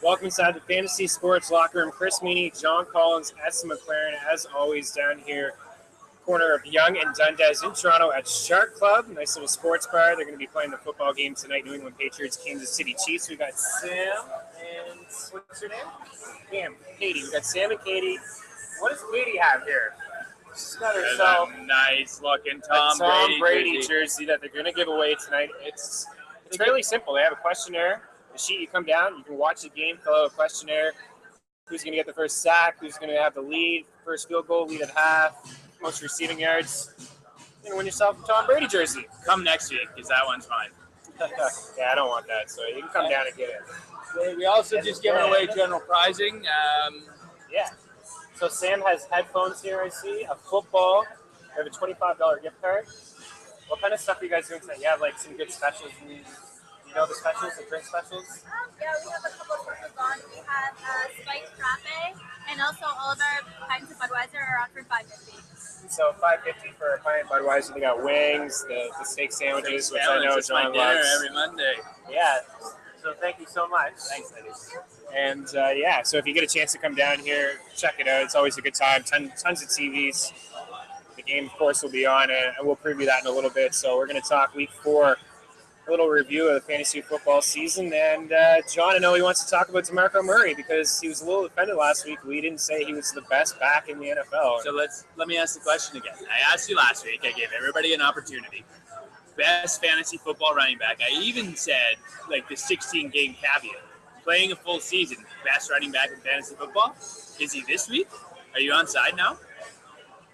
Welcome inside the Fantasy Sports Locker Room. Chris Meany, John Collins, Essen McLaren, as always, down here, corner of Yonge and Dundas in Toronto at Shark Club. Nice little sports bar. They're going to be playing the football game tonight, New England Patriots, Kansas City Chiefs. We've got Sam and what's her name? Cam, Katie. We've got Sam and Katie. What does Katie have here? She's got herself a nice looking Tom Brady jersey that they're going to give away tonight. It's fairly simple. They have a questionnaire. The sheet, you come down, you can watch the game, fill out a questionnaire. Who's going to get the first sack? Who's going to have the lead? First field goal, lead at half, most receiving yards. You're going to win yourself a Tom Brady jersey. Come next week, because that one's mine. Yeah, I don't want that, so you can come down and get it. We also just giving away general prizing. Yeah. So Sam has headphones here, I see, a football. We have a $25 gift card. What kind of stuff are you guys doing tonight? You have like some good specials. You know the specials, the drink specials? Yeah, we have a couple of specials on. We have spiked frappe, and also all of our pints of Budweiser are on for $5.50. So $5.50 for a pint of Budweiser. They got wings, the steak sandwiches, which I know John loves. Every Monday. Yeah. So thank you so much. Thanks, ladies. And yeah, so if you get a chance to come down here, check it out. It's always a good time. Tons of TVs. The game, of course, will be on, and we'll preview that in a little bit. So we're going to talk week 4. A little review of the fantasy football season, and John, I know he wants to talk about DeMarco Murray because he was a little offended last week. We didn't say he was the best back in the NFL. So let me ask the question again. I asked you last week. I gave everybody an opportunity. Best fantasy football running back. I even said like the 16-game caveat. Playing a full season, best running back in fantasy football. Is he this week? Are you on side now?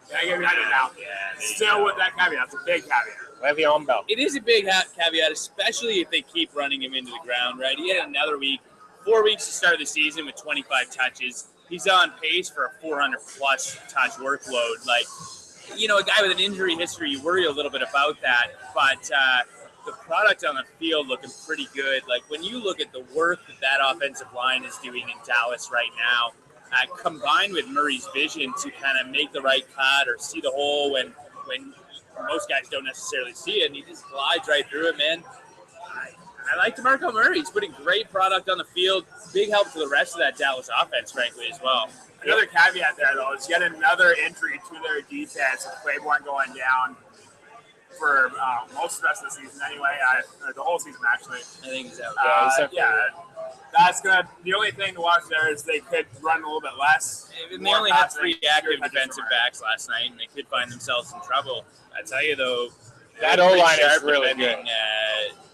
Yeah, I give you that now. Yeah, still with that caveat. It's a big caveat. Le'Veon Bell. It is a big caveat, especially if they keep running him into the ground, right? He had another week, 4 weeks to start the season with 25 touches. He's on pace for a 400-plus touch workload. Like, you know, a guy with an injury history, you worry a little bit about that. But the product on the field looking pretty good. Like, when you look at the work that offensive line is doing in Dallas right now, combined with Murray's vision to kind of make the right cut or see the hole when most guys don't necessarily see it, and he just glides right through it, man. I like DeMarco Murray. He's putting great product on the field. Big help to the rest of that Dallas offense, frankly, as well. Another caveat there, though, is yet another injury to their defense with Claiborne going down for most of the rest of the season anyway, or the whole season, actually. I think he's out. That's good. The only thing to watch there is they could run a little bit less. They only had 3 active defensive backs last night, and they could find themselves in trouble. I tell you, though, that O-line is really good.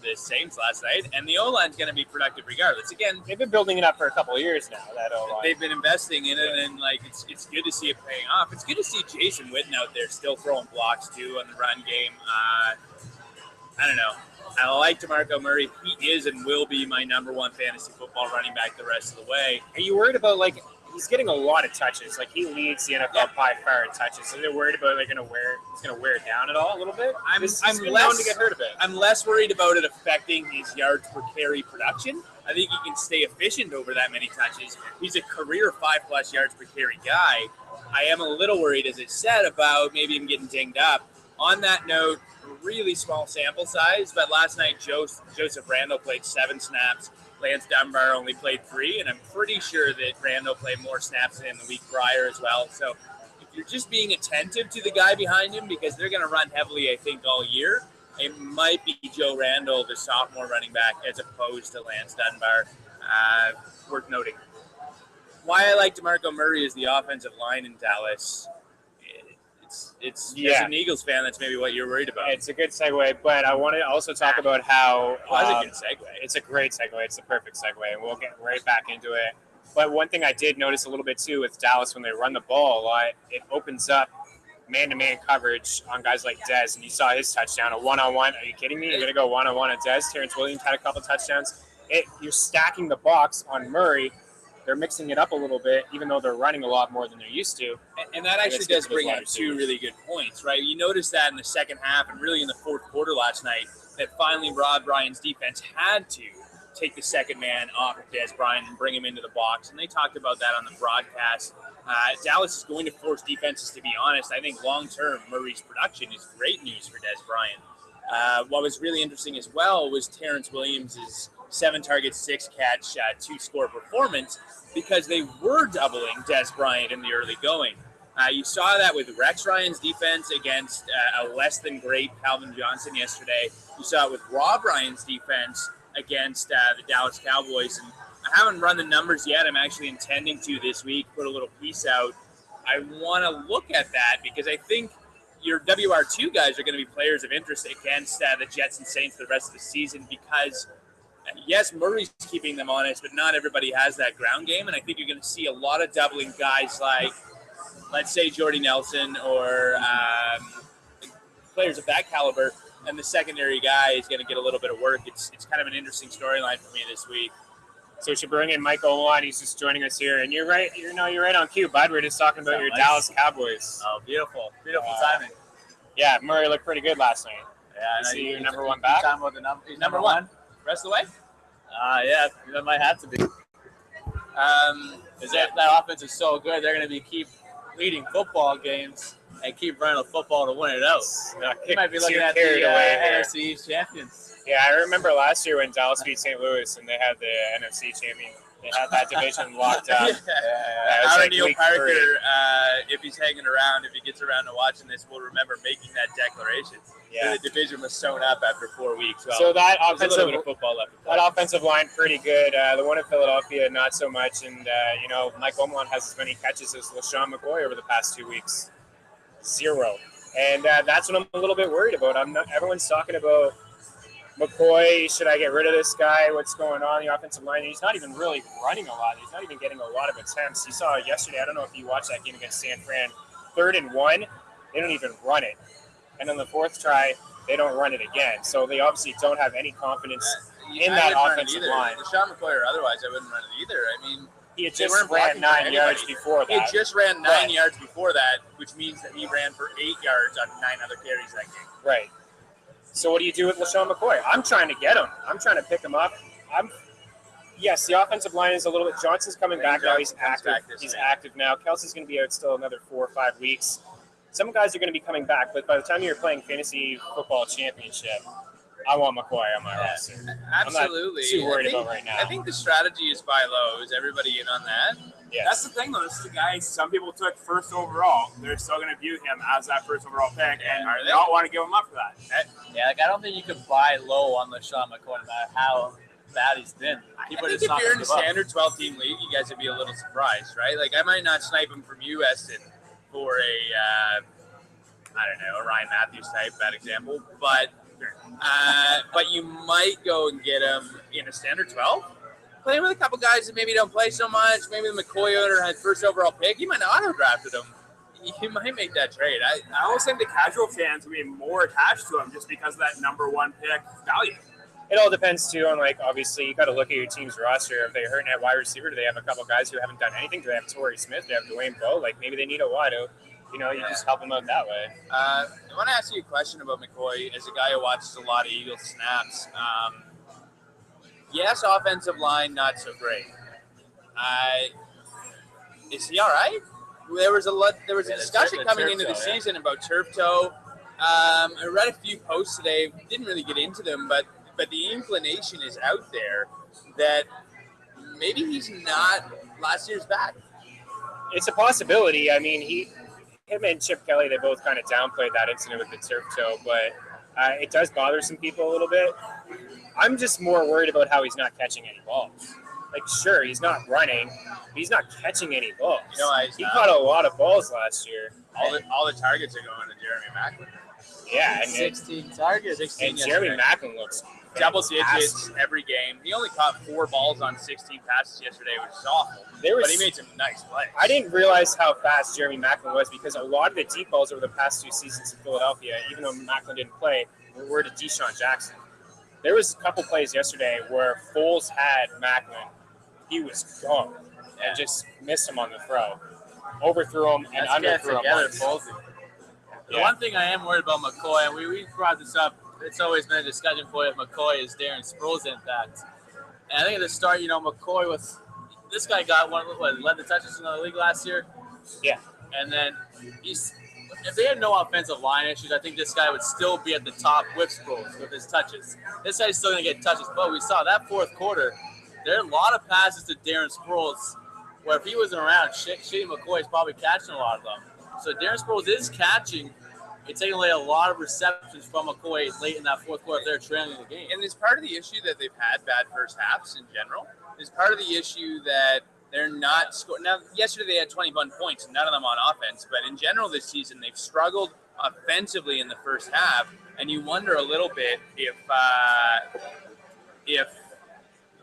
The Saints last night, and the O-line's going to be productive regardless. Again, they've been building it up for a couple of years now, that O-line. They've been investing in it, and like it's good to see it paying off. It's good to see Jason Witten out there still throwing blocks, too, on the run game. I don't know. I like DeMarco Murray. He is and will be my number 1 fantasy football running back the rest of the way. Are you worried about, like, he's getting a lot of touches. Like, he leads the NFL by far in touches. So they're worried about he's going to wear it down at all a little bit? I'm less to get hurt a bit. I'm less worried about it affecting his yards per carry production. I think he can stay efficient over that many touches. He's a career 5+ yards per carry guy. I am a little worried, as I said, about maybe him getting dinged up. On that note, really small sample size, but last night Joseph Randle played 7 snaps. Lance Dunbar only played 3, and I'm pretty sure that Randle played more snaps than the week prior as well. So if you're just being attentive to the guy behind him, because they're going to run heavily, I think, all year, it might be Joe Randle, the sophomore running back, as opposed to Lance Dunbar. Worth noting. Why I like DeMarco Murray is the offensive line in Dallas. It's as an Eagles fan, that's maybe what you're worried about. It's a good segue, but I want to also talk about how that's a good segue. It's a great segue. It's the perfect segue, and we'll get right back into it. But one thing I did notice a little bit too with Dallas when they run the ball a lot, it opens up man-to-man coverage on guys like Dez, and you saw his touchdown, a one-on-one. Are you kidding me? You're gonna go one-on-one at Dez? Terrence Williams had a couple touchdowns. You're stacking the box on Murray. They're mixing it up a little bit, even though they're running a lot more than they're used to. And that actually does bring up 2 really good points, right? You noticed that in the second half and really in the fourth quarter last night that finally Rod Bryan's defense had to take the second man off of Dez Bryant and bring him into the box. And they talked about that on the broadcast. Dallas is going to force defenses to be honest. I think long-term Murray's production is great news for Dez Bryant. What was really interesting as well was Terrence Williams' 7 targets, 6 catch, 2 score performance because they were doubling Des Bryant in the early going. You saw that with Rex Ryan's defense against a less than great Calvin Johnson yesterday. You saw it with Rob Ryan's defense against the Dallas Cowboys. And I haven't run the numbers yet. I'm actually intending to this week, put a little piece out. I want to look at that because I think your WR2 guys are going to be players of interest against the Jets and Saints the rest of the season because, yes, Murray's keeping them honest, but not everybody has that ground game. And I think you're going to see a lot of doubling guys like, let's say, Jordy Nelson or players of that caliber, and the secondary guy is going to get a little bit of work. It's kind of an interesting storyline for me this week. So we should bring in Mike Olon. He's just joining us here, and you're right. You're right on cue, bud. We're just talking about your Dallas Cowboys. Oh, beautiful timing. Yeah, Murray looked pretty good last night. Yeah, I see your number one back. He's number one. Rest of the way? Yeah, that might have to be. That offense is so good. They're going to keep leading football games and keep running the football to win it out. You might be looking at the NFC East champions. Yeah, I remember last year when Dallas beat St. Louis and they had the NFC champion. They had that division locked up. Aaron Neil Parker, if he's hanging around, if he gets around to watching this, will remember making that declaration. Yeah. The division was sewn up after 4 weeks. Well, so that a little bit of football left. That offensive line pretty good. The one in Philadelphia, not so much. And, Mike Omlon has as many catches as LaShawn McCoy over the past 2 weeks. 0. And that's what I'm a little bit worried about. Everyone's talking about McCoy, should I get rid of this guy? What's going on in the offensive line? He's not even really running a lot. He's not even getting a lot of attempts. You saw yesterday, I don't know if you watched that game against San Fran, 3rd and 1, they don't even run it. And on the 4th try, they don't run it again. So they obviously don't have any confidence in that offensive line. LaShawn McCoy or otherwise, I wouldn't run it either. I mean, he had just ran 9 yards before that. He had just ran 9 yards before that, which means that he ran for 8 yards on 9 other carries that game. Right. So what do you do with LaShawn McCoy? I'm trying to get him. I'm trying to pick him up. Yes, the offensive line is a little bit. Johnson's coming back now. He's active. He's active now. Kelsey's going to be out still another 4 or 5 weeks. Some guys are going to be coming back, but by the time you're playing fantasy football championship, I want McCoy on my roster. Absolutely. I'm not too worried about right now. I think the strategy is buy low. Is everybody in on that? Yes. That's the thing, though. This is the guy some people took first overall. They're still going to view him as that first overall pick, and they don't want to give him up for that. I don't think you could buy low on LaShawn McCoy no matter how bad he's been. People I think if you're in a standard 12-team league, you guys would be a little surprised, right? Like, I might not snipe him from you, Eston, for a Ryan Matthews type, bad example, but you might go and get him in a standard 12. Playing with a couple guys that maybe don't play so much. Maybe the McCoy owner had first overall pick. You might not auto-drafted him. You might make that trade. I almost think the casual fans will be more attached to him just because of that number 1 pick value. It all depends, too, on, obviously, you got to look at your team's roster. If they're hurting at wide receiver, do they have a couple guys who haven't done anything? Do they have Torrey Smith? Do they have Dwayne Bowe? Maybe they need a wideout. You just help them out that way. I want to ask you a question about McCoy. As a guy who watches a lot of Eagles snaps, yes, offensive line, not so great. Is he all right? There was a discussion coming into the season about turf toe. I read a few posts today. Didn't really get into them, but the inclination is out there that maybe he's not last year's back. It's a possibility. I mean, him and Chip Kelly, they both kind of downplayed that incident with the turf toe, but it does bother some people a little bit. I'm just more worried about how he's not catching any balls. Sure, he's not running, but he's not catching any balls. He caught a lot of balls last year. All the targets are going to Jeremy Maclin. Yeah, and 16 targets. And Jeremy Maclin looks double digits every game. He only caught 4 balls on 16 passes yesterday, which is awful. But he made some nice plays. I didn't realize how fast Jeremy Maclin was because a lot of the deep balls over the past 2 seasons in Philadelphia, even though Maclin didn't play, were to Deshaun Jackson. There was a couple plays yesterday where Foles had Maclin. He was gone and just missed him on the throw. Overthrew him and underthrew him once. The one thing I am worried about McCoy, and we brought this up, it's always been a discussion point with McCoy, is Darren Sproles' impact. And I think at the start, McCoy this guy got 11 touches in the league last year. Yeah. And then if they had no offensive line issues, I think this guy would still be at the top with Sproles with his touches. This guy's still going to get touches, but we saw that fourth quarter, there are a lot of passes to Darren Sproles where if he wasn't around, Shady McCoy is probably catching a lot of them. So Darren Sproles is catching. It's taking away a lot of receptions from McCoy late in that fourth quarter if they're trailing the game. And it's part of the issue that they've had bad first halves in general. It's part of the issue that they're not scoring. Now, yesterday they had 21 points, none of them on offense. But in general this season, they've struggled offensively in the first half. And you wonder a little bit if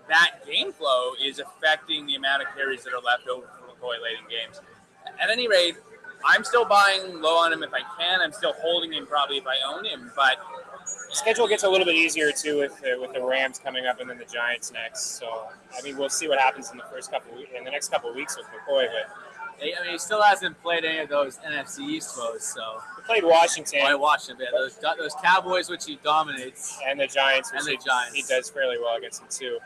that game flow is affecting the amount of carries that are left over for McCoy late in games. At any rate, I'm still buying low on him if I can. I'm still holding him probably if I own him. But Schedule gets a little bit easier too with the Rams coming up and then the Giants next. So I mean, we'll see what happens in the next couple of weeks with McCoy. But I mean, he still hasn't played any of those NFC East foes, so. he played Washington. I watched him, yeah. Those Cowboys, which he dominates, And the Giants. And which the Giants. He does fairly well against them too.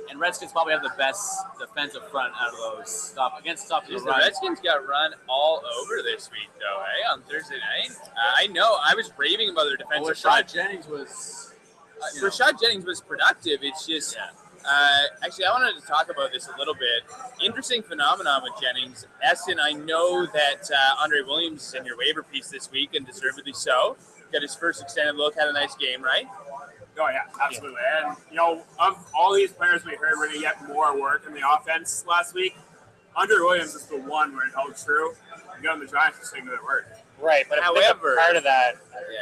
and Redskins probably have the best defensive front out of those. Against top of the the run. Redskins got run all over this week, though, on Thursday night. I know. I was raving about their Well, defensive front. Rashad Jennings was. Rashad Jennings was productive. It's just, Yeah. actually, I wanted to talk about this a little bit. Interesting phenomenon with Jennings. Essen, I know that Andre Williams is in your waiver piece this week, and deservedly so. Got his first extended look, had a nice game, right? Oh, yeah, absolutely. And, of all these players we heard were going to get more work in the offense last week, Andre Williams is the one where it held true. You go to the Giants, just saying that it worked. Right, but However- part of that,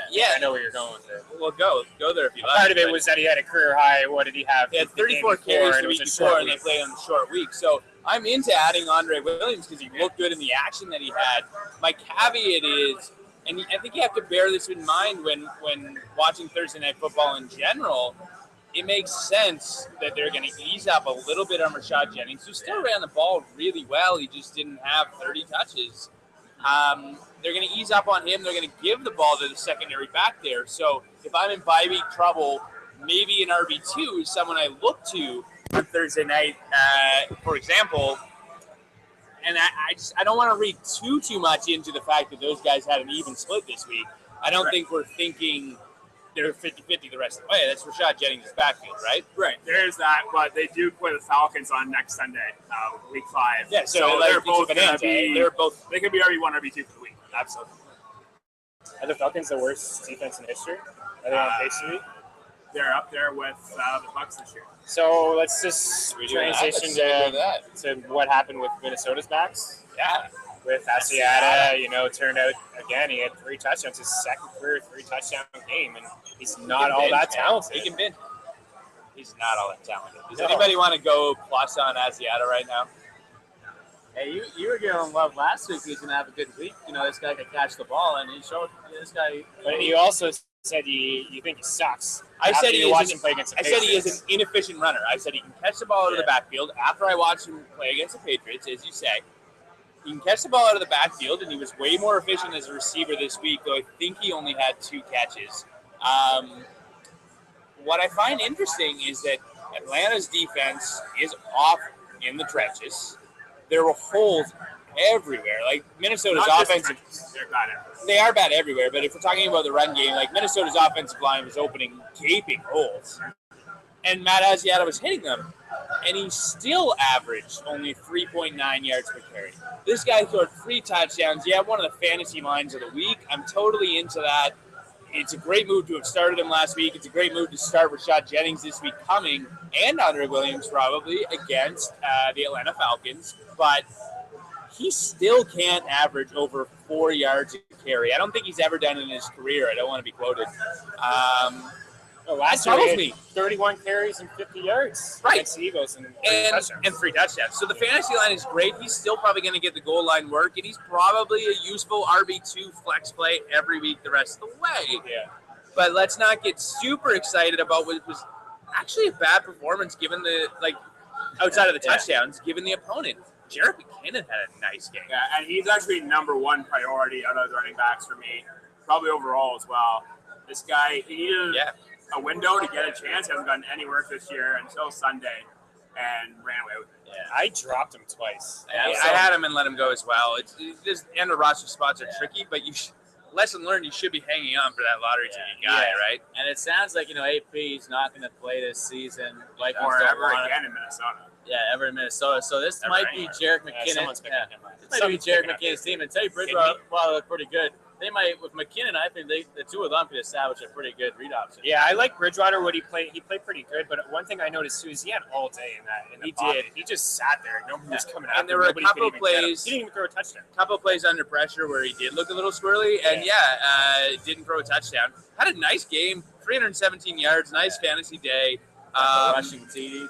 Yeah. I know where you're going with it. Well, go there if you like. Part of it but- was that he had a career high. What did he have? He had the game 34 before, carries and the it was week a before, short and they week. played on the short week. So I'm into adding Andre Williams because he looked good in the action that he had. My caveat is, and I think you have to bear this in mind when watching Thursday Night Football in general, it makes sense that they're going to ease up a little bit on Rashad Jennings, who still ran the ball really well. He just didn't have 30 touches. They're going to ease up on him. They're going to give the ball to the secondary back there. So if I'm in bye-week trouble, maybe an RB2 is someone I look to on Thursday night, for example. And I don't want to read too much into the fact that those guys had an even split this week. I don't think we're thinking they're 50-50 the rest of the way. That's Rashad Jennings' backfield, right? Right. There's that, but they do play the Falcons on next Sunday, week 5. Yeah, so they're like, both it's a going to bonanza. be. They could be RB1, RB2 for the week. Absolutely. Are the Falcons the worst defense in history? Are they on pace to be? They're up there with the Bucks this year. So let's just transition that. to what happened with Minnesota's backs. Yeah. With Asiata, turned out again. He had 3 touchdowns, his second career 3-touchdown game, and he's not all that talented. He can bend. He's not all that talented. Does anybody want to go plus on Asiata right now? Hey, you were giving him love last week. He's going to have a good week. This guy can catch the ball, and he showed this guy. But you also said you think he sucks. I said After you watch him play against the I said he is Patriots. an inefficient runner. I said he can catch the ball out of the backfield. After I watched him play against the Patriots, as you say, he can catch the ball out of the backfield, and he was way more efficient as a receiver this week, though I think he only had 2 catches. What I find interesting is that Atlanta's defense is off in the trenches. There were holes everywhere. Like Minnesota's Not just offensive, defense, they're bad at. they are bad everywhere. But if we're talking about the run game, like Minnesota's offensive line was opening gaping holes, and Matt Asiata was hitting them, and he still averaged only 3.9 yards per carry. This guy scored 3 touchdowns. Yeah, one of the fantasy lines of the week. I'm totally into that. It's a great move to have started him last week. It's a great move to start Rashad Jennings this week coming, and Andre Williams probably against the Atlanta Falcons. But he still can't average over 4 yards a carry. I don't think he's ever done it in his career. I don't want to be quoted. Last that year he troubles had 31 carries and 50 yards Right. against the Eagles and 3 touchdowns. And 3 touchdowns. So the fantasy line is great. He's still probably going to get the goal line work, and he's probably a useful RB2 flex play every week the rest of the way. Yeah. But let's not get super excited about what was actually a bad performance given the, outside of the touchdowns, given the opponent. Jarrett McKinnon had a nice game. Yeah, and he's actually number 1 priority out of the running backs for me, probably overall as well. This guy, he needed a window to get a chance. He hasn't gotten any work this year until Sunday. and ran away with it. Yeah. I dropped him twice. I had him and let him go as well. It's this end of roster spots are tricky, but lesson learned, you should be hanging on for that lottery ticket guy, right? And it sounds like, AP's not going to play this season. Like Or ever again in Minnesota. Yeah, ever in Minnesota. So this Ever might anywhere. be Jarek McKinnon. Someone's picking him up. This might be Jarek Someone's picking McKinnon's team. And Teddy Bridgewater look pretty good. They might, with McKinnon, I think the two of them could establish a pretty good read option. Yeah, I like Bridgewater. What he played pretty good. But one thing I noticed too is he had all day in the He pocket. did. He just sat there. Nobody was coming out. And there were a couple plays. He didn't even throw a touchdown. Couple plays under pressure where he did look a little squirrely, and didn't throw a touchdown. Had a nice game, 317 yards, nice fantasy day. Rushing TD.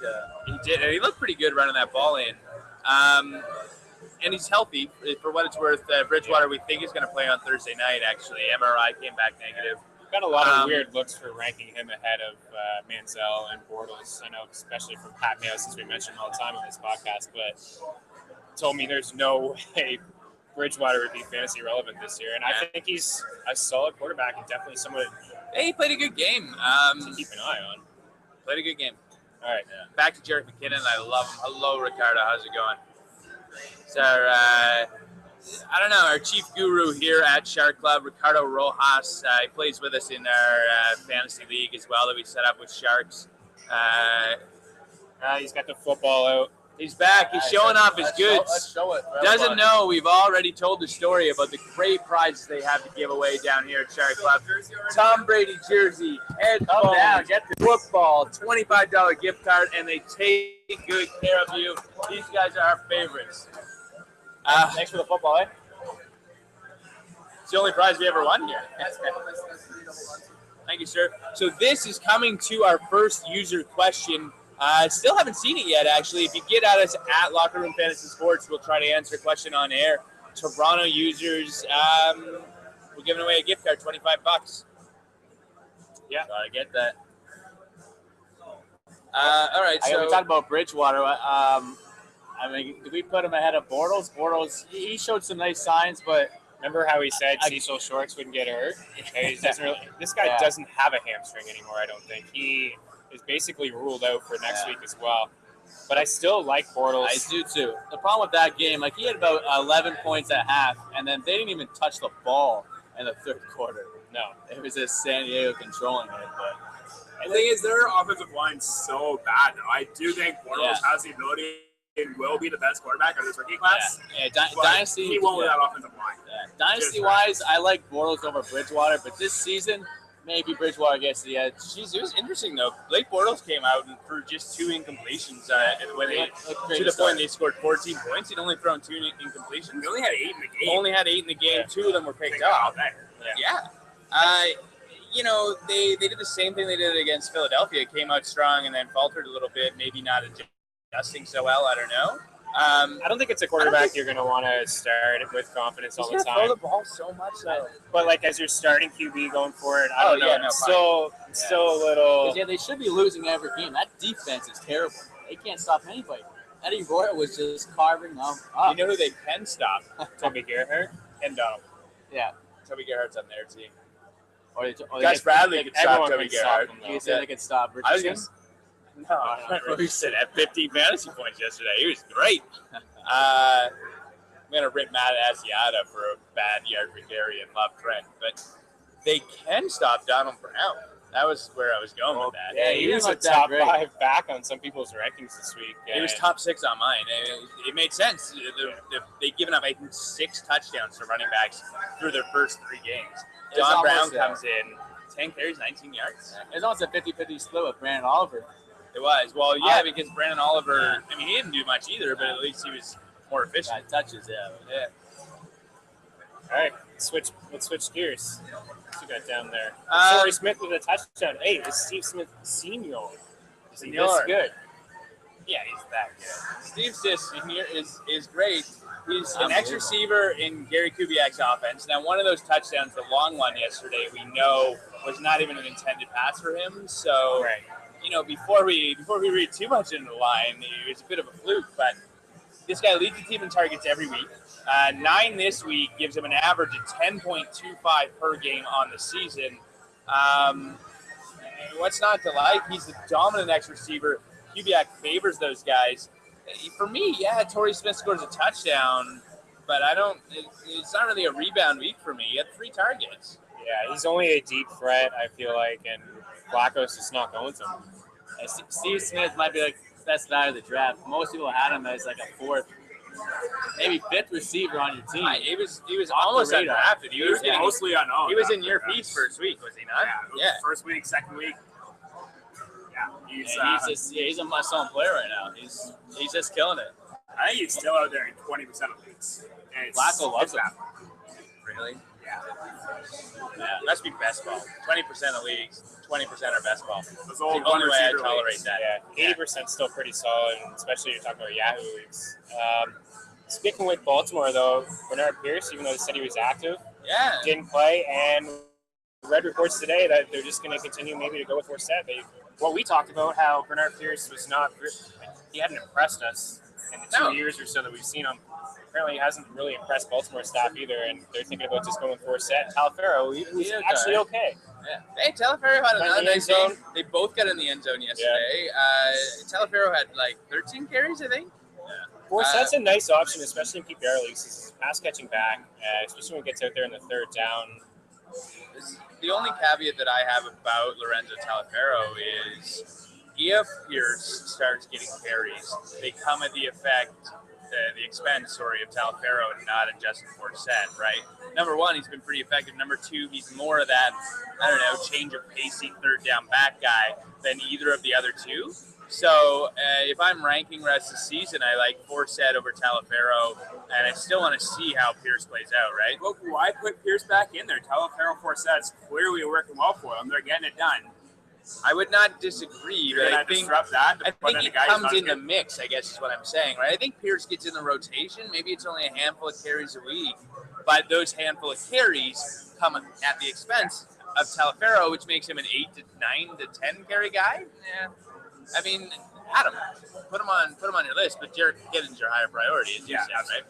He did, and he looked pretty good running that ball in. And he's healthy, for what it's worth. Bridgewater, we think, is going to play on Thursday night, actually. MRI came back negative. Got a lot of weird looks for ranking him ahead of Manziel and Bortles. I know, especially from Pat Mayo, since we mention him all the time on this podcast, but told me there's no way Bridgewater would be fantasy relevant this year. And I think he's a solid quarterback and definitely someone Hey, he played a good game. to keep an eye on. Played a good game. All right. Back to Jarek McKinnon. I love him. Hello, Ricardo. How's it going? It's our, I don't know, our chief guru here at Shark Club, Ricardo Rojas. He plays with us in our fantasy league as well that we set up with Sharks. He's got the football out. He's back. He's showing off his goods. Let's show it. Doesn't know we've already told the story about the great prizes they have to give away down here at Shark Club. Tom Brady jersey, headphones, down, get football, $25 gift card, and they take good care of you. These guys are our favorites. Thanks for the football, eh? It's the only prize we ever won here. Thank you, sir. So this is coming to our first user question. Still haven't seen it yet, actually. If you get at us at Locker Room Fantasy Sports, we'll try to answer a question on air. Toronto users, we're giving away a gift card, $25. Yeah. Gotta get that. All right, We so talked about Bridgewater. Did we put him ahead of Bortles? Bortles, he showed some nice signs, but Remember how he said Cecil Shorts wouldn't get hurt? This guy doesn't have a hamstring anymore, I don't think. He is basically ruled out for next week as well. But I still like Bortles. I do too. The problem with that game, he had about 11 points at half, and then they didn't even touch the ball in the third quarter. No. It was just San Diego controlling it. But The thing is, their offensive line's so bad, though. I do think Bortles has the ability and will be the best quarterback of this rookie class. Dynasty. He won't with that offensive line. Dynasty-wise, I like Bortles over Bridgewater, but this season, maybe Bridgewater gets the edge. Jeez, it was interesting, though. Blake Bortles came out and threw just 2 incompletions when to the point they scored 14 points. He'd only thrown 2 incompletions. He only had 8 in the game. Only had 8 in the game. 2 of them were picked up. off. They did the same thing they did against Philadelphia. Came out strong and then faltered a little bit. Maybe not adjusting so well. I don't know. I don't think it's a quarterback you're going to want to start with confidence all the time. Throw the ball so much, though. But as your starting QB going forward, I don't know. Yeah, no, it's still a little. Yeah, they should be losing every game. That defense is terrible. They can't stop anybody. Eddie Royer was just carving them up. You know who they can stop? Toby Gerhardt and Donald. Yeah. Toby Gerhardt's on their team. Or Gus Bradley could stop everyone Toby can stop Gerhardt. him, though. You said they could stop I was Richardson? No, he said at 15 fantasy points yesterday. He was great. I'm gonna rip Matt Asiata for a bad yard for Gary and love Trent, but they can stop Donald Brown. That was where I was going with that. Yeah, he was a top 5 back on some people's rankings this week. He was top 6 on mine. It made sense. They've given up, I think, 6 touchdowns to running backs through their first 3 games. Don Brown comes in, 10 carries, 19 yards. It was almost a 50-50 split with Brandon Oliver. It was. Well, yeah, because Brandon Oliver, he didn't do much either, but at least he was more efficient. Touches, yeah. All right, let's switch gears. What's you got down there? Um, Torrey Smith with a touchdown. Hey, is Steve Smith senior? Is he this Senior. good? Yeah, he's that good. Steve Sis is great. He's an X receiver in Gary Kubiak's offense. Now, one of those touchdowns, the long one yesterday, we know was not even an intended pass for him. So, before we read too much into the line, it was a bit of a fluke. But this guy leads the team in targets every week. 9 this week gives him an average of 10.25 per game on the season. What's not to like? He's the dominant X receiver. Kubiak favors those guys. For me, yeah, Torrey Smith scores a touchdown, but it's not really a rebound week for me. He had 3 targets. Yeah, he's only a deep threat, I feel like, and Flacco's just not going to him. Steve Smith might be like best value of the draft. Most people had him as like a 4th, maybe 5th receiver on your team. He was almost undrafted. He was Mostly unknown. He was in your feast first week, was he not? Yeah. First week, second week. Yeah, he's a must-own player right now. He's just killing it. I think he's still out there in 20% of leagues. Flacco loves him. Really? Yeah. Must be best ball. 20% of leagues, 20% are best ball. Those old The only way I receiver tolerate leagues. that. Yeah, 80% still pretty solid, especially you're talking about Yahoo leagues. Speaking with Baltimore, though, Bernard Pierce, even though they said he was active, Yeah. didn't play, and read reports today that they're just going to continue maybe to go with Forsett. What we talked about, how Bernard Pierce was not, he hadn't impressed us in the 2 years or so that we've seen him. Apparently, he hasn't really impressed Baltimore staff either, and they're thinking about just going with Forsett. Talaferro, who's actually okay. Yeah. Hey, Talaferro had another in the nice end zone. game. They both got in the end zone yesterday. Talaferro had like 13 carries, I think. Forsett's a nice option, especially in PPR leagues. He's a pass-catching back, especially when he gets out there in the 3rd down. The only caveat that I have about Lorenzo Talaferro is if Pierce starts getting carries, they come at the expense of Talaferro and not in Justin Forsett, right? Number one, he's been pretty effective. Number two, he's more of that, change of pacey 3rd down back guy than either of the other two. So if I'm ranking rest of the season, I like Forsett over Talaferro, and I still want to see how Pierce plays out, right? Well, why put Pierce back in there? Talaferro Forsett's clearly working well for them. They're getting it done. I would not disagree, You're but gonna I think disrupt that. I think he comes in the mix, I guess is what I'm saying, right? I think Pierce gets in the rotation. Maybe it's only a handful of carries a week, but those handful of carries come at the expense of Talaferro, which makes him an 8 to 9 to 10 carry guy. Yeah, I mean, Adam, put him on your list, but Jarek Gibbons your higher priority, as you said, right?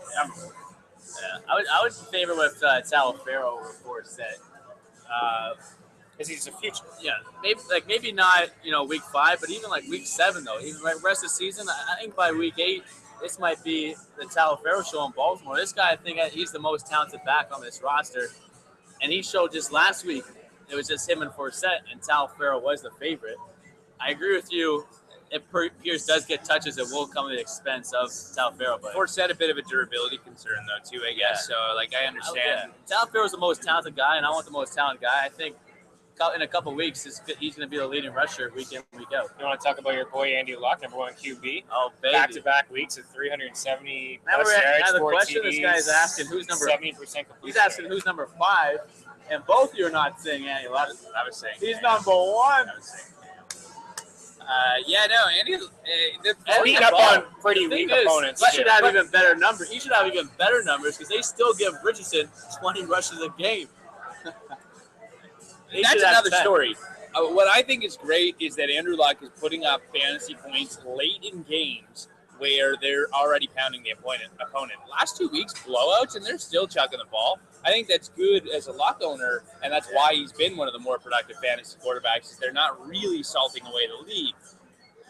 Yeah, I would favor with Talaferro over Forsett. Because he's a future. Yeah, maybe not week 5, but even like week 7 though. Even like rest of the season, I think by week 8, this might be the Talaferro show in Baltimore. This guy, I think he's the most talented back on this roster, and he showed just last week. It was just him and Forsett, and Talaferro was the favorite. I agree with you. If Pierce does get touches, it will come at the expense of Talaferro. But Forsett a bit of a durability concern though too, I guess. So I understand. Talaferro's the most talented guy, and I want the most talented guy. I think in a couple of weeks, he's going to be the leading rusher week in, week out. You want to talk about your boy Andy Luck, number 1 QB? Oh, baby. Back-to-back weeks at 370 now plus yards, the 4 question TDs, this guy is asking who's number 70% completion. He's asking who's number 5, and both of you are not saying Andy Luck. I was saying He's number 1. Andy. Beating up on pretty weak opponents. He should have even better numbers. He should have even better numbers because they still give Richardson 20 rushes a game. That's another story. What I think is great is that Andrew Luck is putting up fantasy points late in games where they're already pounding the opponent. Last 2 weeks, blowouts, and they're still chucking the ball. I think that's good as a Luck owner, and that's why he's been one of the more productive fantasy quarterbacks, is they're not really salting away the league.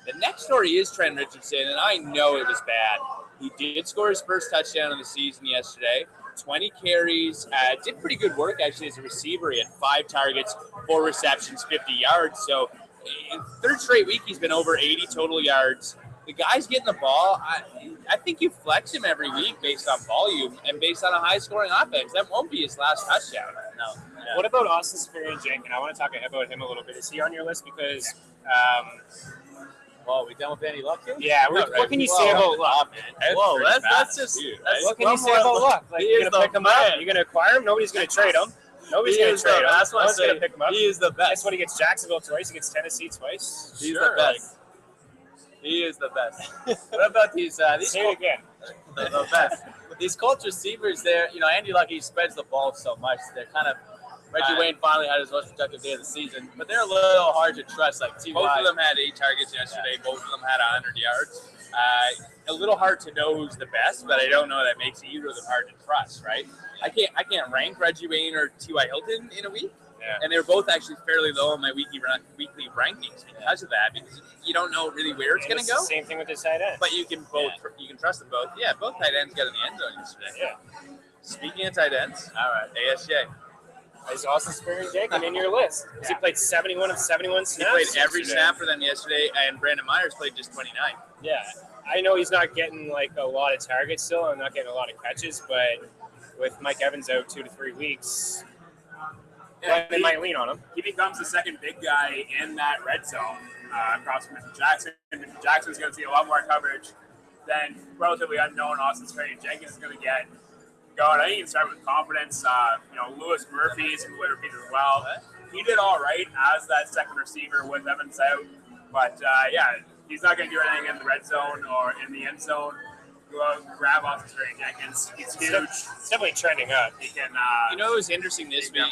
The next story is Trent Richardson, and I know it was bad. He did score his first touchdown of the season yesterday. 20 carries, did pretty good work actually as a receiver. He had 5 targets, 4 receptions, 50 yards. So in 3rd straight week, he's been over 80 total yards. The guy's getting the ball. I think you flex him every week based on volume and based on a high-scoring offense. That won't be his last touchdown. No. What about Austin Seferian-Jenkins? I want to talk about him a little bit. Is he on your list? Because Well, we done with Andy Luck here? yeah, what can you say about Luck? Whoa, that's just What can you say about Luck? Like, you're gonna pick him up? You're gonna acquire him? Nobody's gonna trade him. Nobody's gonna trade him. That's what I'm Nobody's gonna saying. pick him up. He is the That's best. what he gets Jacksonville twice. He gets Tennessee twice. He's the best. He is the best. What about these Say it again. the best? These Colts receivers there, Andy Luck, he spreads the ball so much. They're kind of Reggie Wayne finally had his most productive day of the season, but they're a little hard to trust. Like T.Y. Both of them had 8 targets yesterday. Both of them had 100 yards. A little hard to know who's the best, but I don't know that makes either of them hard to trust, right? I can't rank Reggie Wayne or T.Y. Hilton in a week, Yeah. And they were both actually fairly low on my weekly rankings because of that, because you don't know really where it's And going to the go. Same thing with the tight end. But you can you can trust them both. Yeah, both tight ends got in the end zone yesterday. Yeah. Speaking of tight ends, all right, ASJ. Is Austin Spurrier-Jenkins in your list? He played 71 of 71 He snaps. played every yesterday. snap for them yesterday, and Brandon Myers played just 29. Yeah. I know he's not getting like a lot of targets still and not getting a lot of catches, but with Mike Evans out 2 to 3 weeks, they might lean on him. He becomes the second big guy in that red zone across from Mitchell Jackson. Mitchell Jackson's going to see a lot more coverage than relatively unknown Austin Spurrier-Jenkins is going to get. Going, I think you can start with confidence. Lewis Murphy's who repeated as well. He did all right as that second receiver with Evans out, but he's not going to do anything in the red zone or in the end zone. Go out and grab Austin Spurrier-Jenkins. He's huge. It's definitely trending up. He can. You know, it was interesting this week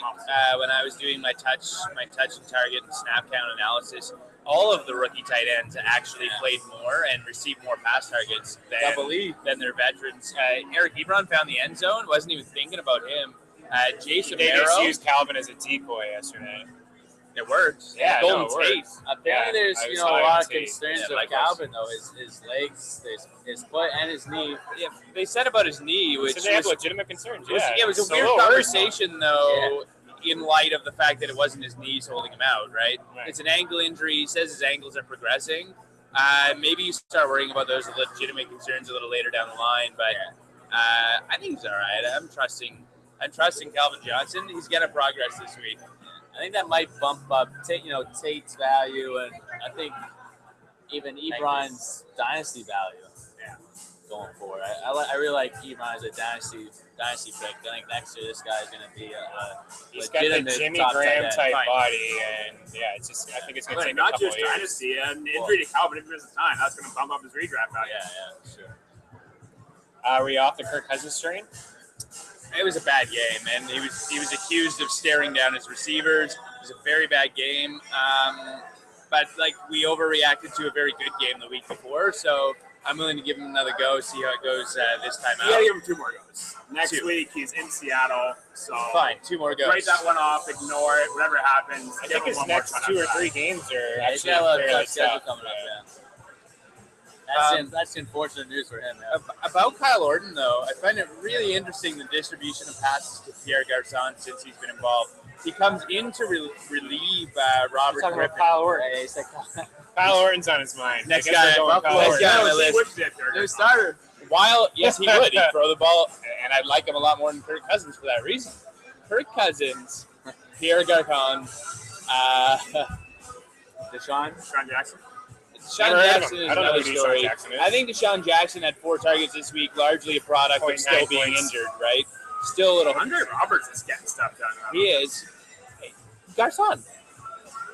when I was doing my touch and target and snap count analysis. All of the rookie tight ends actually played more and received more pass targets than their veterans. Eric Ebron found the end zone. Wasn't even thinking about him. Jason They just Merrill. used Calvin as a decoy yesterday. It worked. Yeah, Golden no, it Tate. worked. Apparently, Yeah, there's I a saw lot it of on tape. concerns Yeah, with likewise. Calvin though. His legs, his foot, and his knee. Yeah, they said about his knee, which So they have was, legitimate concerns. it was a It's weird little worrisome. conversation, though, in light of the fact that it wasn't his knees holding him out, right? Right. It's an ankle injury. He says his ankles are progressing. Maybe you start worrying about those legitimate concerns a little later down the line, but I think he's all right. I'm trusting Calvin Johnson. He's going to progress this week. I think that might bump up, Tate's value, and I think even Ebron's dynasty value. Going forward, I really like Ebron as a dynasty pick. I think next year this guy's going to be a He's got the legitimate Jimmy top tight Graham end. type Fine. body, and I think it's going to take not a couple just of years. dynasty, an injury to Calvin if he misses time. That's going to bump up his redraft value. Yeah, sure. Are we off the Kirk Cousins train? It was a bad game, and he was accused of staring down his receivers. It was a very bad game, but we overreacted to a very good game the week before, so I'm willing to give him another go, see how it goes this time You got to out. give him 2 more goes. Next week he's in Seattle, so Fine, 2 more goes. write that one off, ignore it, whatever happens. I give think him his one more next try 2 or after 3 that. games are Yeah, he's actually got a lot of fairly tough schedule tough. coming up. Yeah. That's unfortunate news for him. Yeah. About Kyle Orton, though, I find it really interesting the distribution of passes to Pierre Garçon since he's been involved. He comes in to relieve Robert Talking Griffin. about Kyle Orton. Yeah, he's like, Kyle Orton's on his mind. Next I guess guy, we're going Buffalo. Kyle Next guy on Orton. my He list. switched it, Kirk. new starter. While, yes, he would. He'd throw the ball, and I'd like him a lot more than Kirk Cousins for that reason. Kirk Cousins, Pierre Garçon, Deshaun. Sean Jackson. Deshaun Never heard of Jackson him. is I don't know another who Deshaun story. Jackson is. I think Deshaun Jackson had 4 targets this week, largely a product of 0.9 still being points. injured, right? Still a little. Andre Roberts is getting stuff done. He is. Hey, Garçon.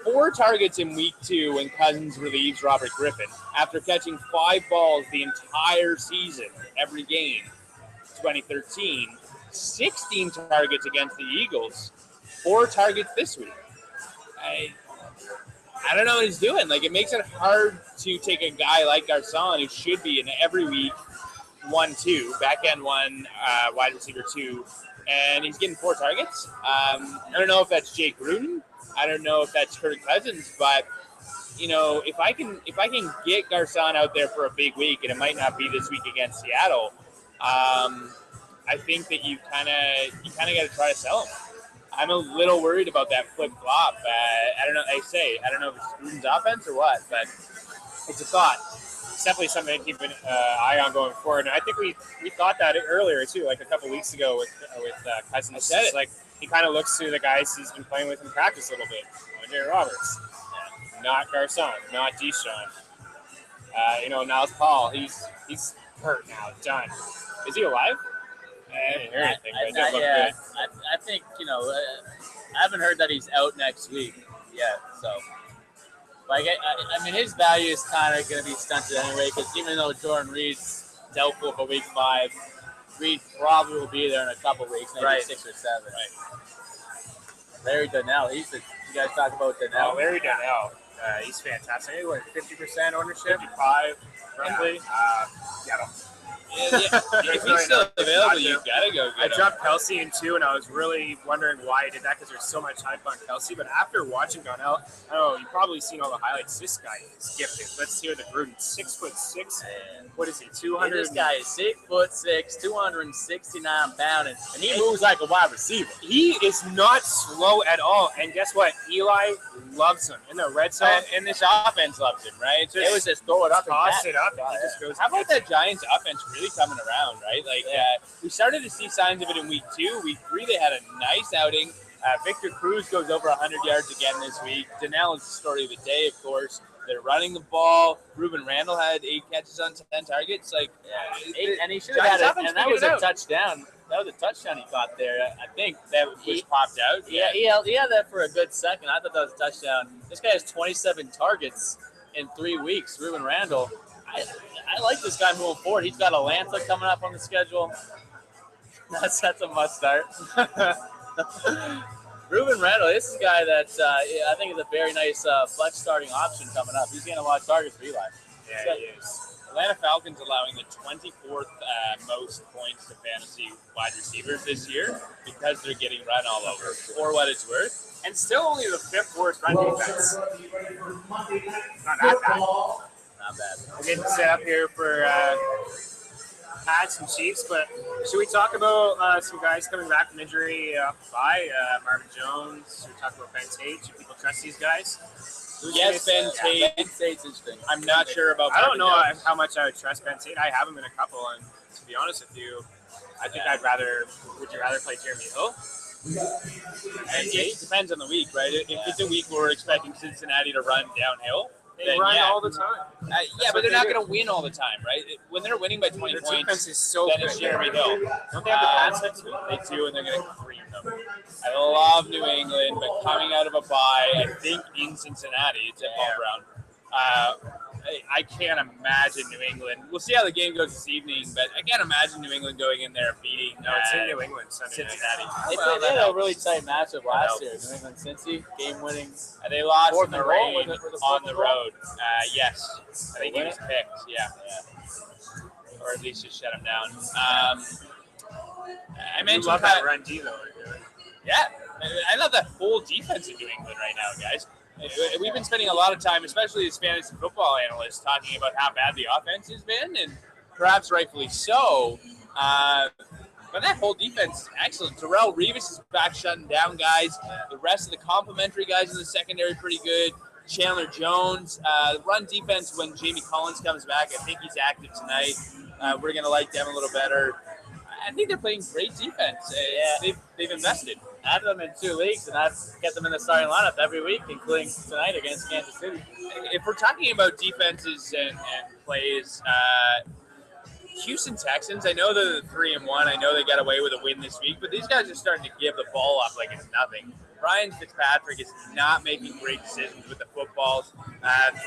4 targets in week 2 when Cousins relieves Robert Griffin after catching 5 balls the entire season, every game, 2013. 16 targets against the Eagles. 4 targets this week. I don't know what he's doing. It makes it hard to take a guy like Garçon, who should be in every week 1-2, back end 1, wide receiver 2, and he's getting 4 targets. I don't know if that's Jake Gruden. I don't know if that's Kirk Cousins, but if I can get Garçon out there for a big week, and it might not be this week against Seattle, I think that you kind of got to try to sell him. I'm a little worried about that flip flop. I don't know. I don't know if it's Gruden's offense or what, but it's a thought. It's definitely something to keep an eye on going forward. And I think we thought that earlier too, like a couple weeks ago with Cousins. I said It's it. like he kind of looks to the guys he's been playing with in practice a little bit. Andre Roberts, not Garçon, not Deshaun. Niles Paul, he's hurt now, done. Is he alive? I didn't hear anything, but it did look good. I think I haven't heard that he's out next week yet. So, I mean, his value is kind of going to be stunted anyway. Because even though Jordan Reed's doubtful for week 5, Reed probably will be there in a couple weeks, maybe Right. 6 or 7. Right. Larry Donnell, you guys talk about Donnell. Larry Donnell, he's fantastic. He went 50% ownership, 55 roughly. If he's still available, you gotta go I get him. dropped Kelsey in 2, and I was really wondering why I did that because there's so much hype on Kelsey. But after watching Donnell, I don't know, you've probably seen all the highlights. This guy is gifted. Let's hear the Gruden. 6'6". What is he? 200. This guy is 6'6", 269 pounds, and he moves like a wide receiver. He is not slow at all. And guess what? Eli loves him in the red zone. And this offense loves him, right? It was just throw it up and Toss catch. it up, and he just goes. How about that Giants offense really coming around, right? Like, we started to see signs of it in week 2. Week 3, they had a nice outing. Victor Cruz goes over 100 yards again this week. Donnell is the story of the day, of course. They're running the ball. Ruben Randall had 8 catches on 10 targets. Like, And he should have had Giants it, offense and that was figured it a out. touchdown. That was a touchdown he caught there. I think that was popped out. Yeah, he had that for a good second. I thought that was a touchdown. This guy has 27 targets in 3 weeks. Ruben Randall. I like this guy moving forward. He's got Atlanta coming up on the schedule. That's a must start. Ruben Randall, this is a guy that I think is a very nice flex starting option coming up. He's getting a lot of targets for Eli. Yeah, he is. Atlanta Falcons allowing the 24th most points to fantasy wide receivers this year because they're getting run all over, for what it's worth. And still only the 5th worst run defense. Not that bad. Not bad. We're getting set up here for Pats and Chiefs, but should we talk about some guys coming back from injury by Marvin Jones? Should we talk about Ben Tate? Should people trust these guys? Yes, Ben Tate. Ben Tate's interesting. I'm not sure about I don't know Marvin Jones. how much I would trust Ben Tate. I have him in a couple, and to be honest with you, I think I'd rather. Would you rather play Jeremy Hill? It depends on the week, right? If it's a week where we're expecting Cincinnati to run downhill, They then run yeah. all the time. Yeah, but they're not going to win all the time, right? When they're winning by 20 Their points, defense is so then good. it's Jeremy Hill. Don't they have the pass set too? They do, and they're going to cream them. I love New England, but coming out of a bye, I think in Cincinnati, it's at Paul Brown. I can't imagine New England. We'll see how the game goes this evening, but I can't imagine New England going in there and beating No, it's in New England Sunday night. Cincinnati. They had a really tight matchup last year. New England Cincy, game-winning. They lost Fourth in the and goal? rain Was it for the on fourth the and goal? road. Yes, I think he was picked. Yeah, or at least just shut him down. I You mentioned love that run D though. Yeah, I love that whole defense of New England right now, guys. We've been spending a lot of time, especially as fantasy football analysts, talking about how bad the offense has been, and perhaps rightfully so. But that whole defense is excellent. Terrell Revis is back shutting down guys. The rest of the complimentary guys in the secondary pretty good. Chandler Jones. The run defense when Jamie Collins comes back, I think he's active tonight. We're going to like them a little better. I think they're playing great defense. They've invested. I have them in 2 leagues, and I've kept them in the starting lineup every week, including tonight against Kansas City. If we're talking about defenses and plays, Houston Texans, I know they're 3-1. I know they got away with a win this week, but these guys are starting to give the ball up like it's nothing. Ryan Fitzpatrick is not making great decisions with the footballs.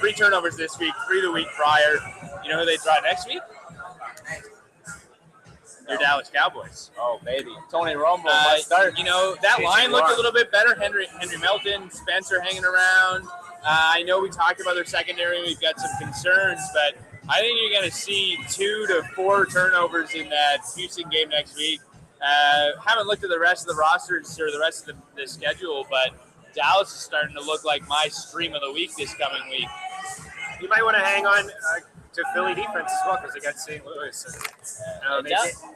3 turnovers this week, 3 the week prior. You know who they draw next week? Your Dallas Cowboys. Oh, baby. Tony Romo must start. You know, that JJ line looked Watt. a little bit better. Henry Melton, Spencer hanging around. I know we talked about their secondary. We've got some concerns, but I think you're going to see 2 to 4 turnovers in that Houston game next week. Haven't looked at the rest of the rosters or the rest of the schedule, but Dallas is starting to look like my stream of the week this coming week. You might want to hang on to Philly defense as well because they got St. Louis. And,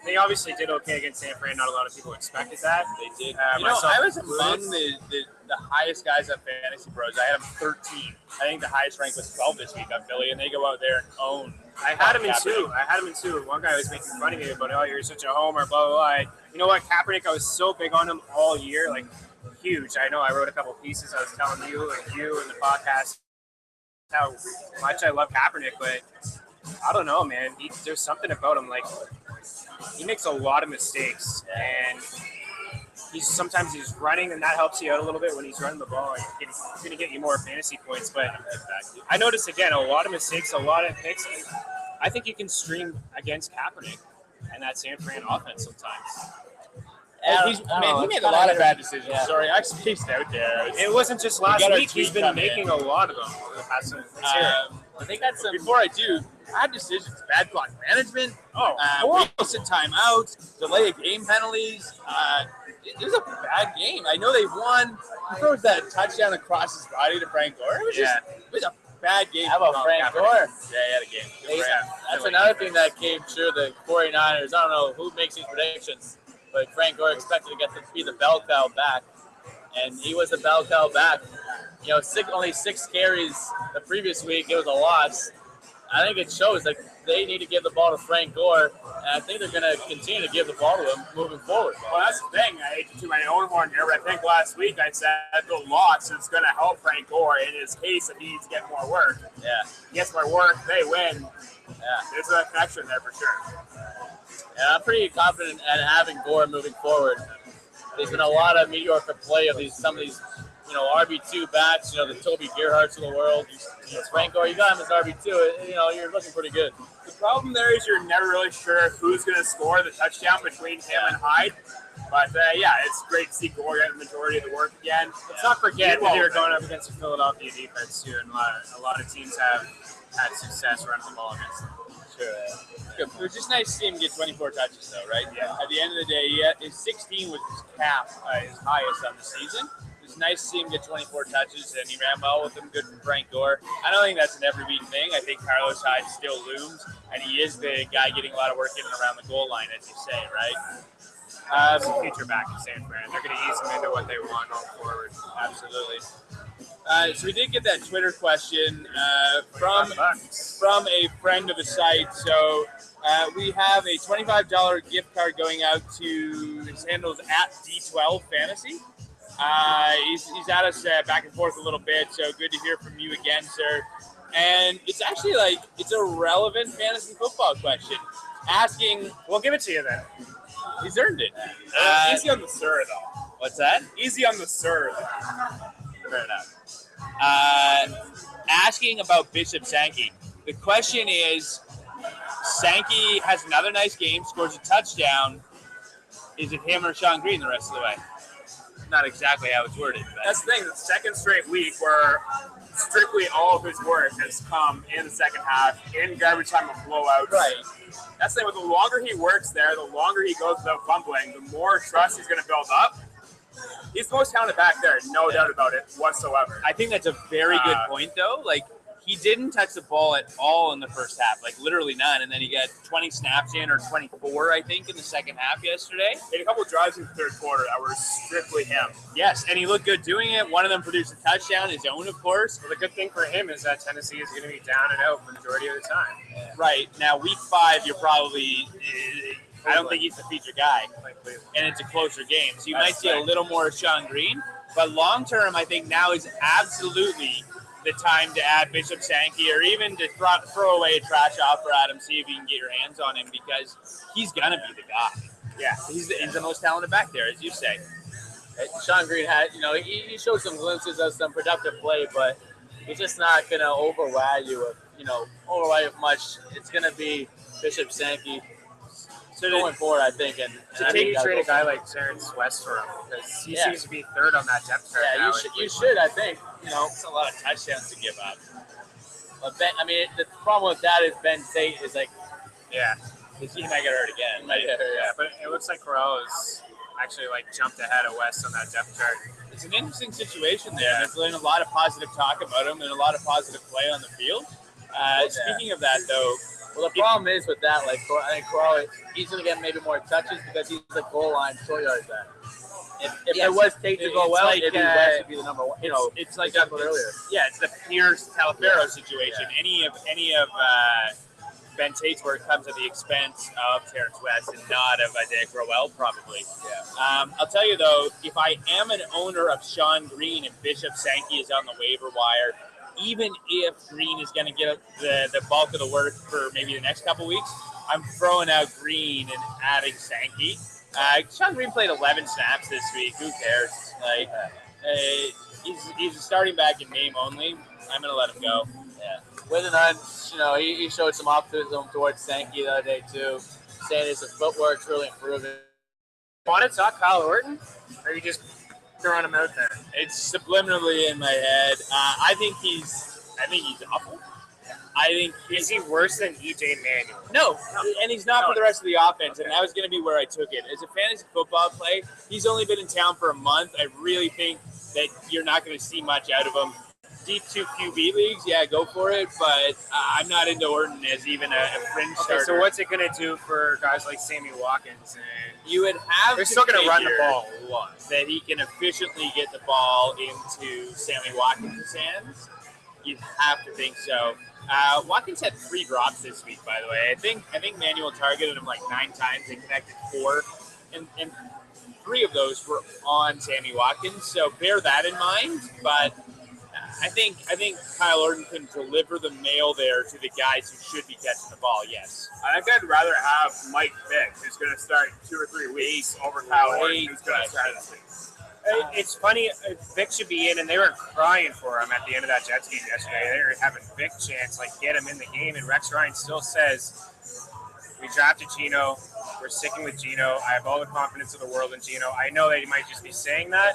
they obviously did okay against San Fran. Not a lot of people expected that. They did. Myself I was included. among the highest guys on Fantasy Pros. I had them 13. I think the highest rank was 12 this week on Philly, and they go out there and own. I had him in Kaepernick. 2. One guy was making fun of me about, oh, you're such a homer, blah, blah, blah. You know what? Kaepernick, I was so big on him all year, like huge. I know I wrote a couple pieces. I was telling you in the podcast how much I love Kaepernick, but I don't know, man. There's something about him. Like, he makes a lot of mistakes, and sometimes he's running, and that helps you out a little bit when he's running the ball. He's going to get you more fantasy points. But I noticed, again, a lot of mistakes, a lot of picks. I think you can stream against Kaepernick and that San Fran offense sometimes. He made a lot of bad decisions. Yeah. Sorry, I spaced out there. It wasn't just last week. He's been making a lot of them over the past 7 years. I think that's some. Before I do, bad decisions, bad clock management, Oh, wasted timeouts, delay of game penalties. It was a bad game. I know they won. He throws that touchdown across his body to Frank Gore. It was a bad game. How about Frank Gore? Yeah, he had a game. They- That's another thing that came true. The 49ers, I don't know who makes these predictions, but Frank Gore expected to be the bell cow back, and he was the bell cow back. You know, only 6 carries the previous week. It was a loss. I think it shows that they need to give the ball to Frank Gore, and I think they're going to continue to give the ball to him moving forward. Well, that's the thing. I hate to toot my own horn here, but I think last week I said the loss is going to help Frank Gore in his case if he needs to get more work. Yeah, He gets more work, they win. yeah. There's a connection there for sure. And I'm pretty confident at having Gore moving forward. There's been a lot of mediocre play of some of these, RB2 backs, the Toby Gerhardts of the world. Frank Gore, you got him as RB2, you're looking pretty good. The problem there is you're never really sure who's going to score the touchdown between him and Hyde. But, it's great to see Gore get the majority of the work again. Let's not forget that you're going up against the Philadelphia defense, too, and a lot of teams have had success running the ball against them. Sure. It was just nice to see him get 24 touches, though, right? Yeah. At the end of the day, his 16 was his cap, his highest on the season. It was nice to see him get 24 touches, and he ran well with them. Good for Frank Gore. I don't think that's an every week thing. I think Carlos Hyde still looms, and he is the guy getting a lot of work in and around the goal line, as you say, right? Future back in San Fran. They're going to ease them into what they want going forward. Absolutely. So we did get that Twitter question from a friend of the site. So we have a $25 gift card going out to his handles at D12 Fantasy. He's at us back and forth a little bit, so good to hear from you again, sir. And it's actually it's a relevant fantasy football question. Asking, We'll give it to you then. he's earned it. Easy on the sir, though. What's that? Easy on the sir, though. Fair enough. Asking about Bishop Sankey. The question is, Sankey has another nice game, scores a touchdown. Is it him or Sean Green the rest of the way? Not exactly how it's worded. But. That's the thing. The second straight week where strictly all of his work has come in the second half, in garbage time of blowouts. Right. That's the thing. With the longer he works there, the longer he goes without fumbling, the more trust he's going to build up. He's the most talented back there, no doubt about it whatsoever. I think that's a very good point, though. He didn't touch the ball at all in the first half, literally none. And then he got 20 snaps in, or 24, I think, in the second half yesterday. He had a couple of drives in the third quarter that were strictly him. Yes, and he looked good doing it. One of them produced a touchdown, his own, of course. Well, the good thing for him is that Tennessee is going to be down and out for the majority of the time. Yeah. Right. Now, week 5, you're probably I don't think he's the feature guy, and it's a closer game. So you might see a little more Sean Green. But long term, I think now is absolutely the time to add Bishop Sankey, or even to throw away a trash offer at him, see if you can get your hands on him, because he's going to be the guy. Yeah, he's the most talented back there, as you say. Sean Green had, he showed some glimpses of some productive play, but he's just not going to overvalue much. It's going to be Bishop Sankey. So going forward, I think, and trade a guy like Terrence West for him, because he seems to be third on that depth chart. Yeah, you should. I think. It's a lot of touchdowns to give up. But the problem with that is Ben Tate is he might get hurt again. But it looks like Corral is actually jumped ahead of West on that depth chart. It's an interesting situation there. There's been a lot of positive talk about him and a lot of positive play on the field. Speaking of that, though. Well, the problem is with that, I think Corral, he's going to get maybe more touches because he's the goal line short yard back. If it was Tate to go well, it'd be West would be the number one. It's like earlier. Yeah, it's the Pierce Talafero situation. Yeah. Any of Ben Tate's work comes at the expense of Terrence West and not of Isaiah Crowell, probably. Yeah. I'll tell you though, if I am an owner of Sean Green and Bishop Sankey is on the waiver wire, even if Green is going to get the bulk of the work for maybe the next couple weeks, I'm throwing out Green and adding Sankey. Sean Green played 11 snaps this week. Who cares? He's starting back in name only. I'm going to let him go. Yeah. With an hunch, he showed some optimism towards Sankey the other day too, saying his footwork's really improving. Want to talk Kyle Orton? Or are you just throwing him out there? It's subliminally in my head. I think he's awful. I think Is he worse than EJ Manuel? no, and he's not for the rest of the offense, and that was going to be where I took it. As a fantasy football play, he's only been in town for a month. I really think that you're not going to see much out of him. Deep 2 QB leagues, yeah, go for it, but I'm not into Orton as even a fringe Okay, starter. so what's it going to do for guys like Sammy Watkins? And You would have they're to still going to run the figure ball. that he can efficiently get the ball into Sammy Watkins' hands. You'd have to think so. Watkins had 3 drops this week, by the way. I think Manuel targeted him like 9 times. They connected 4, and 3 of those were on Sammy Watkins. So bear that in mind. But I think Kyle Orton can deliver the mail there to the guys who should be catching the ball. Yes. I think I'd rather have Mike Vick, who's going to start 2 or 3 weeks, over Kyle Orton, who's going to start this week. It's funny, Vic should be in, and they were crying for him at the end of that Jets game yesterday. They were having Vic chants, like, get him in the game, and Rex Ryan still says, we drafted Geno, we're sticking with Geno, I have all the confidence of the world in Geno. I know that he might just be saying that.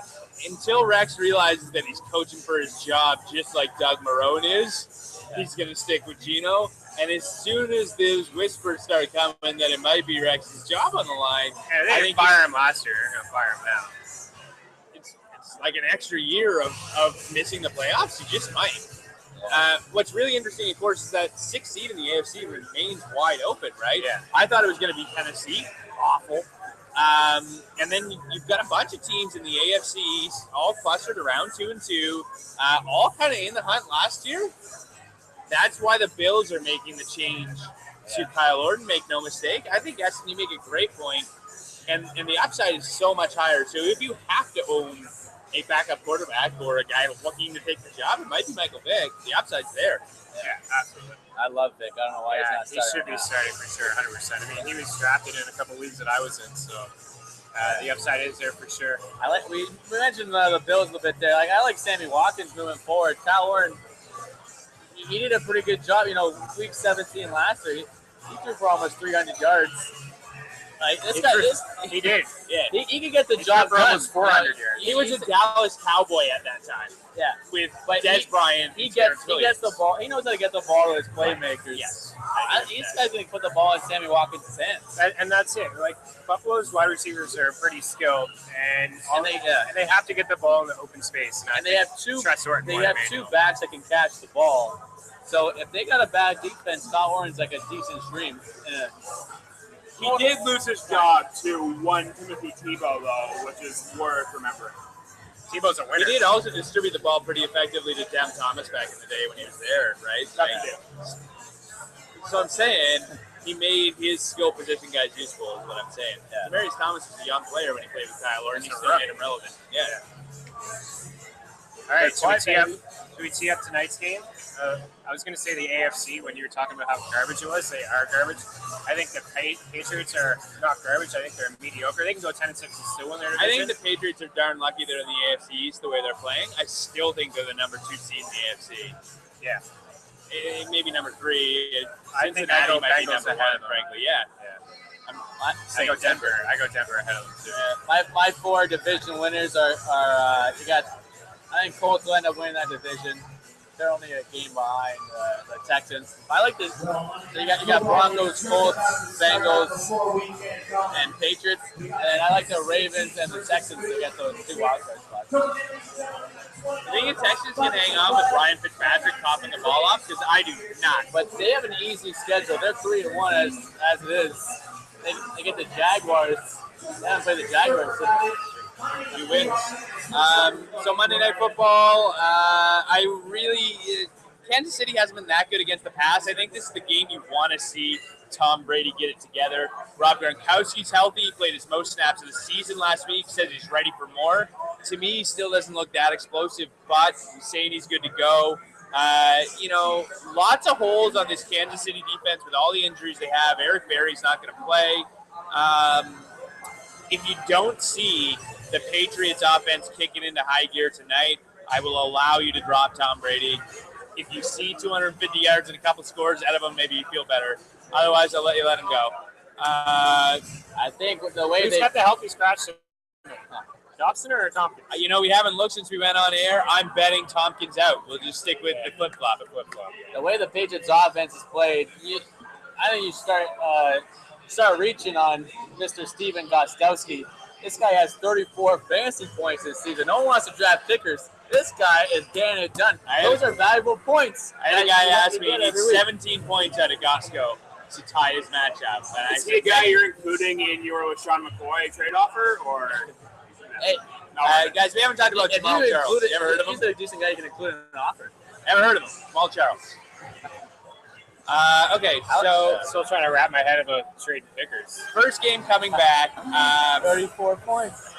Until Rex realizes that he's coaching for his job just like Doug Marrone is, he's going to stick with Geno. And as soon as those whispers start coming that it might be Rex's job on the line, And they I didn't think fire him last year, they're going to fire him now. it's like an extra year of missing the playoffs. You just might. What's really interesting, of course, is that 6th seed in the AFC remains wide open, right? Yeah. I thought it was going to be Tennessee. Awful. And then you've got a bunch of teams in the AFC East, all clustered around 2-2, all kind of in the hunt last year. That's why the Bills are making the change to Kyle Orton, make no mistake. I think, Essen, you make a great point, and the upside is so much higher. So if you have to own a backup quarterback or a guy looking to take the job, it might be Michael Vick. The upside's there. Yeah, absolutely. I love Vic. I don't know why Yeah, he's he not should starting. be starting for sure, 100%. I mean, he was drafted in a couple leagues that I was in, so the upside is there for sure. I like we mentioned the Bills a little bit there. Like I like Sammy Watkins moving forward. Kyle Orton, he did a pretty good job. You know, week 17 last year, he threw for almost 300 yards. Like this guy, He did. Yeah. he could get the He job threw for done. almost 400 yards. He was a Dallas Cowboy at that time Yeah, with But Des he- Bryant. he and gets Terrence the ball. He knows how to get the ball to his playmakers. Yes. This guy's gonna put the ball in Sammy Watkins' hands. And that's it. Like, Buffalo's wide receivers are pretty skilled, and they have to get the ball in the open space. And they have two. Trust Orton They more have than 2 Manuel. backs that can catch the ball. So if they got a bad defense, Kyle Orton's like a decent stream. Yeah. He did lose his job to one Timothy Tebow, though, which is worth remembering. Tebow's a He winner. did also distribute the ball pretty effectively to Cam Thomas back in the day when he was there, right? So I'm saying he made his skill position guys useful, is what I'm saying. Yeah. Demarius Thomas was a young player when he played with Kyle Orton. He He's a still rookie. made him relevant. Yeah. All right, Good point, should we tee up tonight's game? I was going to say the AFC when you were talking about how garbage it was. They are garbage. I think the Patriots are not garbage. I think they're mediocre. They can go 10-6 and still win their I division. think the Patriots are darn lucky they're in the AFC East the way they're playing. I still think they're the number 2 seed in the AFC. Yeah. Maybe number 3. I think I Cincinnati go might be Bengals number 1, ahead of them. frankly. Yeah. I go Denver. I go Denver ahead of them too. My 4 division winners are you got. I think Colts will end up winning that division. They're only a game behind the Texans. I like this. You got Broncos, Colts, Bengals, and Patriots, and I like the Ravens and the Texans to get those 2 wildcard spots. I think the Texans can hang on with Ryan Fitzpatrick popping the ball off because I do not. But they have an easy schedule. They're 3-1 as it is. They get the Jaguars. They haven't played the Jaguars since. You win. So Monday Night Football, Kansas City hasn't been that good against the pass. I think this is the game you want to see Tom Brady get it together. Rob Gronkowski's healthy. He played his most snaps of the season last week. Says he's ready for more. To me, he still doesn't look that explosive, but he's saying he's good to go. Lots of holes on this Kansas City defense with all the injuries they have. Eric Berry's not going to play. If you don't see the Patriots offense kicking into high gear tonight, I will allow you to drop Tom Brady. If you see 250 yards and a couple scores out of him, maybe you feel better. Otherwise, I'll let you let him go. I think the way Who's they got the healthy scratch? Dobson or Tompkins? You know, we haven't looked since we went on air. I'm betting Tompkins out. We'll just stick with the flip-flop. The way the Patriots offense is played, I think you start reaching on Mr. Steven Gostkowski. This guy has 34 fantasy points this season. No one wants to draft kickers. This guy is getting it done. Those are valuable points. I had a guy ask me, he needs 17 points out of Gosco to tie his matchup. And Is he a guy you're including in your Sean McCoy trade offer, or? Hey, guys, we haven't talked about Jamal Charles. You ever heard of him? He's a decent guy you can include in an offer. Ever heard of him? Jamal Charles. Okay, so Still trying to wrap my head about trading pickers. first game coming back. 34 points.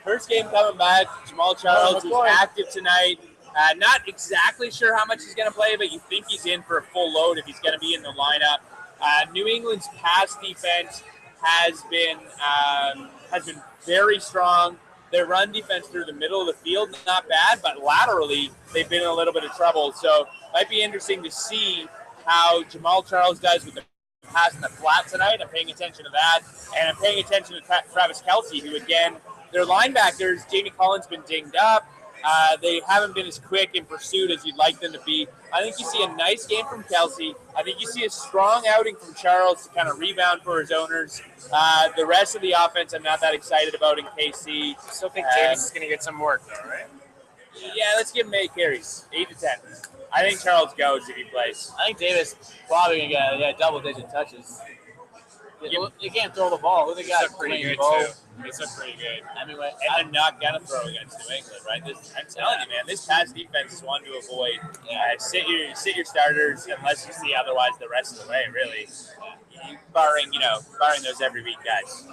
First game coming back. Jamal Charles is McCoy. active tonight. Not exactly sure how much he's going to play, but you think he's in for a full load if he's going to be in the lineup. New England's pass defense has been very strong. Their run defense through the middle of the field, not bad, but laterally they've been in a little bit of trouble. So might be interesting to see how Jamal Charles does with the pass in the flat tonight. I'm paying attention to that. And I'm paying attention to Travis Kelce, who, again, their linebackers, Jamie Collins, been dinged up. They haven't been as quick in pursuit as you'd like them to be. I think you see a nice game from Kelce. I think you see a strong outing from Charles to kind of rebound for his owners. The rest of the offense I'm not that excited about in KC. Still think Davis is going to get some work, though, right? Yeah, let's give him 8 carries, 8 to 10. I think Charles goes if he plays. I think Davis probably going to get double-digit touches. You can't throw the ball. Who they got? It's pretty good, Bo. too. It's pretty good. I mean, what- And I'm not going to throw against New England, right? I'm telling you, man, this pass defense is one to avoid. Sit your starters unless you see otherwise the rest of the way, really. Barring those every week guys.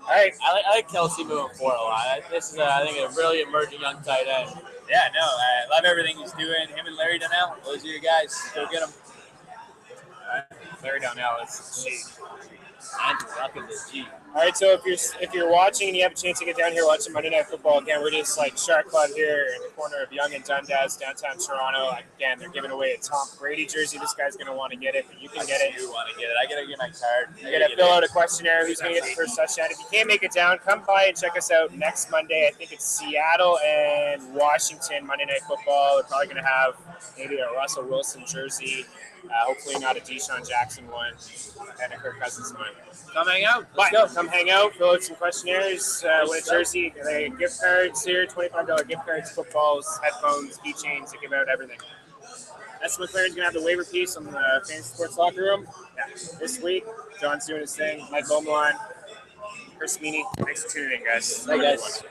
all right, I like Kelce moving forward a lot. This is, I think, a really emerging young tight end. Yeah, no, I love everything he's doing. Him and Larry Donnell, those are your guys. Go get them. Larry Donnell is cheap. Andrew Luck is a G. All right, so if you're watching and you have a chance to get down here watching Monday Night Football, again, we're just like Shark Club here in the corner of Yonge and Dundas, downtown Toronto. Again, they're giving away a Tom Brady jersey. This guy's going to want to get it, but you can get it. You want to get it? I gotta get my card. You got to fill out a questionnaire. Who's going to get the first touchdown? If you can't make it down, come by and check us out next Monday. I think it's Seattle and Washington Monday Night Football. They're probably going to have maybe a Russell Wilson jersey. Hopefully not a Deshaun Jackson one and a Kirk Cousins one. Come hang out. But come hang out, fill out some questionnaires, win a jersey, gift cards here, $25 gift cards, footballs, headphones, keychains, they give out everything. That's McLaren's going to have the waiver piece on the Fantasy Sports Locker Room this week. John's doing his thing. Mike Beaumoulin, Chris Meany. Thanks for tuning in, guys. Hey, guys.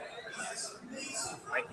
Mike,